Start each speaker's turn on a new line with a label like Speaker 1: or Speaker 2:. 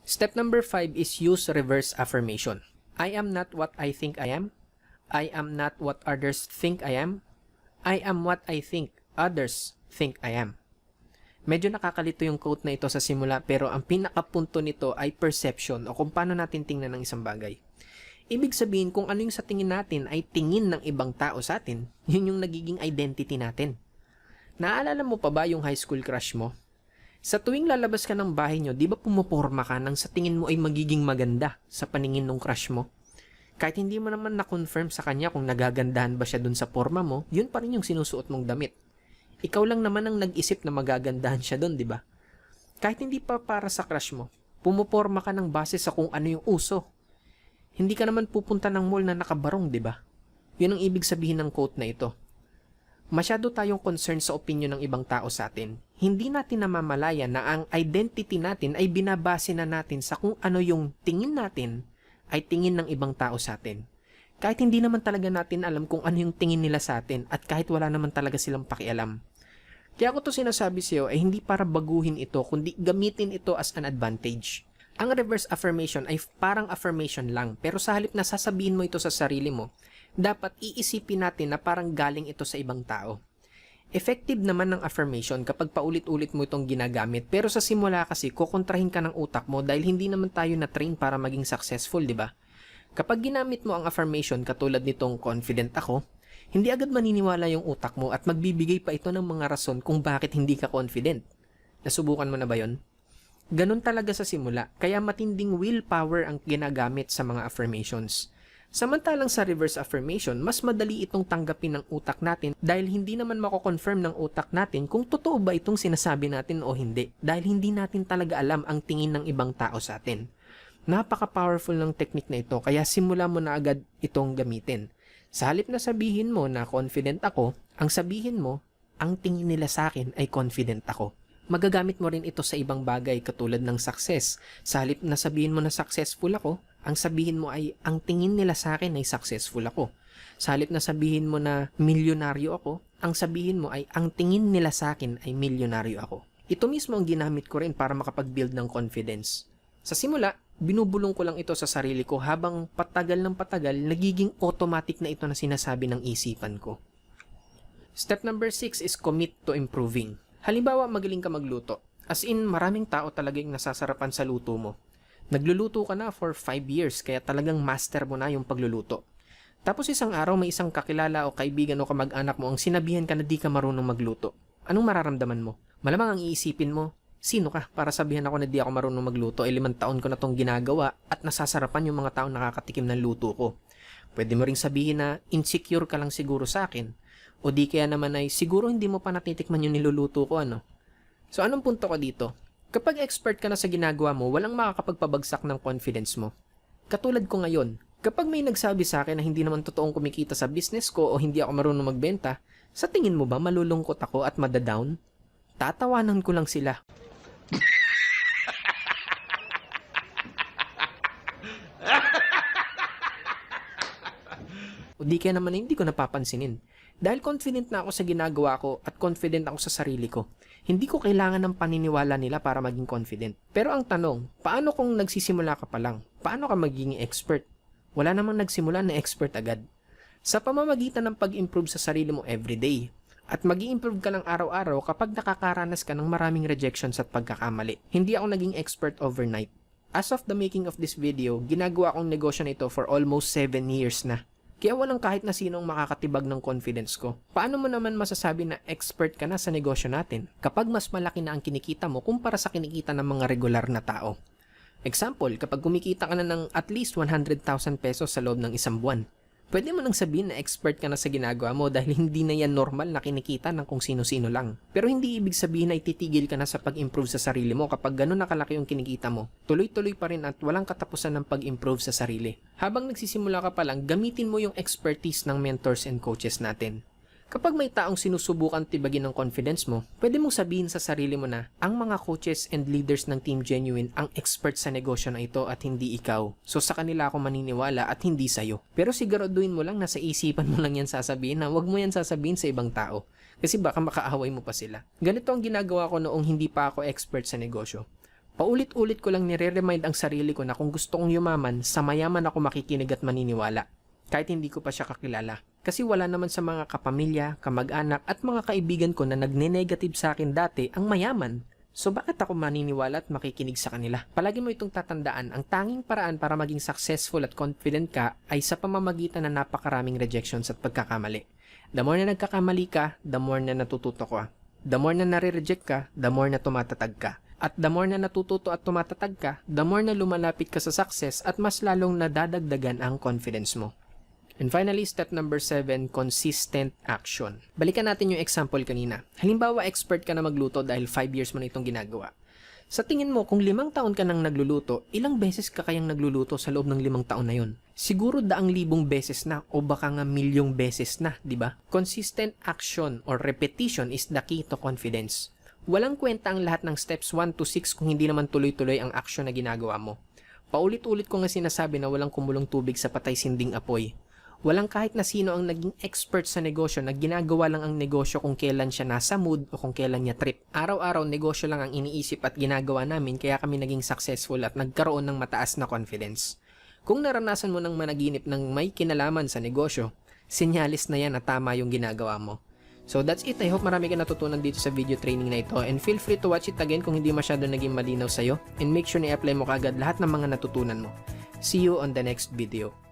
Speaker 1: Step number 5 is use reverse affirmation. I am not what I think I am. I am not what others think I am. I am what I think others think I am. Medyo nakakalito yung quote na ito sa simula, pero ang pinakapunto nito ay perception o kung paano natin tingnan ng isang bagay. Ibig sabihin, kung ano yung sa tingin natin ay tingin ng ibang tao sa atin, yun yung nagiging identity natin. Naalala mo pa ba yung high school crush mo? Sa tuwing lalabas ka ng bahay nyo, di ba pumoporma ka nang sa tingin mo ay magiging maganda sa paningin ng crush mo? Kahit hindi mo naman na-confirm sa kanya kung nagagandahan ba siya dun sa porma mo, yun pa rin yung sinusuot mong damit. Ikaw lang naman ang nag-isip na magagandahan siya dun, di ba? Kahit hindi pa para sa crush mo, pumoporma ka ng base sa kung ano yung uso. Hindi ka naman pupunta ng mall na nakabarong, di ba? Yun ang ibig sabihin ng quote na ito. Masyado tayong concerned sa opinion ng ibang tao sa atin. Hindi natin namamalaya na ang identity natin ay binabase na natin sa kung ano yung tingin natin ay tingin ng ibang tao sa atin. Kahit hindi naman talaga natin alam kung ano yung tingin nila sa atin at kahit wala naman talaga silang pakialam. Kaya ko to sinasabi sa iyo ay hindi para baguhin ito kundi gamitin ito as an advantage. Ang reverse affirmation ay parang affirmation lang, pero sa halip na sasabihin mo ito sa sarili mo, dapat iisipin natin na parang galing ito sa ibang tao. Effective naman ng affirmation kapag paulit-ulit mo itong ginagamit, pero sa simula kasi kukontrahin ka ng utak mo dahil hindi naman tayo na-train para maging successful, di ba? Kapag ginamit mo ang affirmation katulad nitong confident ako, hindi agad maniniwala yung utak mo at magbibigay pa ito ng mga rason kung bakit hindi ka confident. Nasubukan mo na ba yon? Ganun talaga sa simula, kaya matinding willpower ang ginagamit sa mga affirmations. Samantalang sa reverse affirmation, mas madali itong tanggapin ng utak natin dahil hindi naman mako-confirm ng utak natin kung totoo ba itong sinasabi natin o hindi dahil hindi natin talaga alam ang tingin ng ibang tao sa atin. Napaka-powerful ng technique na ito kaya simula mo na agad itong gamitin. Sa halip na sabihin mo na confident ako, ang sabihin mo, ang tingin nila sa akin ay confident ako. Magagamit mo rin ito sa ibang bagay katulad ng success. Sa halip na sabihin mo na successful ako, ang sabihin mo ay ang tingin nila sa akin ay successful ako. Sa halip na sabihin mo na milyonaryo ako, ang sabihin mo ay ang tingin nila sa akin ay milyonaryo ako. Ito mismo ang ginamit ko rin para makapag-build ng confidence. Sa simula, binubulong ko lang ito sa sarili ko habang patagal ng patagal, nagiging automatic na ito na sinasabi ng isipan ko. Step number 6 is commit to improving. Halimbawa, magaling ka magluto. As in, maraming tao talagang nasasarapan sa luto mo. Nagluluto ka na for 5 years, kaya talagang master mo na yung pagluluto. Tapos isang araw may isang kakilala o kaibigan o kamag-anak mo ang sinabihan ka na di ka marunong magluto. Anong mararamdaman mo? Malamang ang iisipin mo, sino ka para sabihan ako na di ako marunong magluto? 5 taon ko na tong ginagawa at nasasarapan yung mga taong nakakatikim ng luto ko. Pwede mo ring sabihin na insecure ka lang siguro sa akin. O di kaya naman ay siguro hindi mo pa natitikman yung niluluto ko, ano? So anong punto ko dito? Kapag expert ka na sa ginagawa mo, walang makakapagpabagsak ng confidence mo. Katulad ko ngayon, kapag may nagsabi sa akin na hindi naman totoong kumikita sa business ko o hindi ako marunong magbenta, sa tingin mo ba malulungkot ako at madadown? Tatawanan ko lang sila. O di kaya naman hindi ko napapansinin. Dahil confident na ako sa ginagawa ko at confident ako sa sarili ko, hindi ko kailangan ng paniniwala nila para maging confident. Pero ang tanong, paano kung nagsisimula ka pa lang? Paano ka magiging expert? Wala namang nagsimula na expert agad. Sa pamamagitan ng pag-improve sa sarili mo everyday. At mag-i-improve ka ng araw-araw kapag nakakaranas ka ng maraming rejections at pagkakamali. Hindi ako naging expert overnight. As of the making of this video, ginagawa kong negosyo na ito for almost 7 years na. Kaya walang kahit na sinong makakatibag ng confidence ko. Paano mo naman masasabi na expert ka na sa negosyo natin kapag mas malaki na ang kinikita mo kumpara sa kinikita ng mga regular na tao? Example, kapag kumikita ka na ng at least 100,000 pesos sa loob ng isang buwan, pwede mo nang sabihin na expert ka na sa ginagawa mo dahil hindi na yan normal na kinikita ng kung sino-sino lang. Pero hindi ibig sabihin na ititigil ka na sa pag-improve sa sarili mo kapag ganun nakalaki yung kinikita mo. Tuloy-tuloy pa rin at walang katapusan ng pag-improve sa sarili. Habang nagsisimula ka pa lang, gamitin mo yung expertise ng mentors and coaches natin. Kapag may taong sinusubukan tibagin ng confidence mo, pwede mong sabihin sa sarili mo na ang mga coaches and leaders ng Team Genuine ang expert sa negosyo na ito at hindi ikaw. So sa kanila ako maniniwala at hindi sa'yo. Pero siguraduhin mo lang na sa isipan mo lang yan sasabihin na wag mo yan sasabihin sa ibang tao. Kasi baka makaaway mo pa sila. Ganito ang ginagawa ko noong hindi pa ako expert sa negosyo. Paulit-ulit ko lang nire-remind ang sarili ko na kung gusto kong yumaman, sa mayaman ako makikinig at maniniwala. Kahit hindi ko pa siya kakilala. Kasi wala naman sa mga kapamilya, kamag-anak at mga kaibigan ko na nagne-negative sa akin dati ang mayaman. So bakit ako maniniwala at makikinig sa kanila? Palagi mo itong tatandaan, ang tanging paraan para maging successful at confident ka ay sa pamamagitan ng napakaraming rejections at pagkakamali. The more na nagkakamali ka, the more na natututo ka. The more na nare-reject ka, the more na tumatatag ka. At the more na natututo at tumatatag ka, the more na lumalapit ka sa success at mas lalong nadadagdagan ang confidence mo. And finally, step number 7, consistent action. Balikan natin yung example kanina. Halimbawa, expert ka na magluto dahil 5 years mo na itong ginagawa. Sa tingin mo, kung 5 taon ka nang nagluluto, ilang beses ka kayang nagluluto sa loob ng 5 taon na yun? Siguro 100,000 beses na o baka nga 1,000,000 beses na, di ba? Consistent action or repetition is the key to confidence. Walang kwenta ang lahat ng steps 1 to 6 kung hindi naman tuloy-tuloy ang action na ginagawa mo. Paulit-ulit ko nga sinasabi na walang kumulong tubig sa patay sinding apoy. Walang kahit na sino ang naging expert sa negosyo na ginagawa lang ang negosyo kung kailan siya nasa mood o kung kailan niya trip. Araw-araw negosyo lang ang iniisip at ginagawa namin kaya kami naging successful at nagkaroon ng mataas na confidence. Kung naranasan mo ng managinip ng may kinalaman sa negosyo, sinyalis na yan na tama yung ginagawa mo. So that's it. I hope marami ka natutunan dito sa video training na ito and feel free to watch it again kung hindi masyado naging malinaw sa'yo and make sure na i-apply mo kagad lahat ng mga natutunan mo. See you on the next video.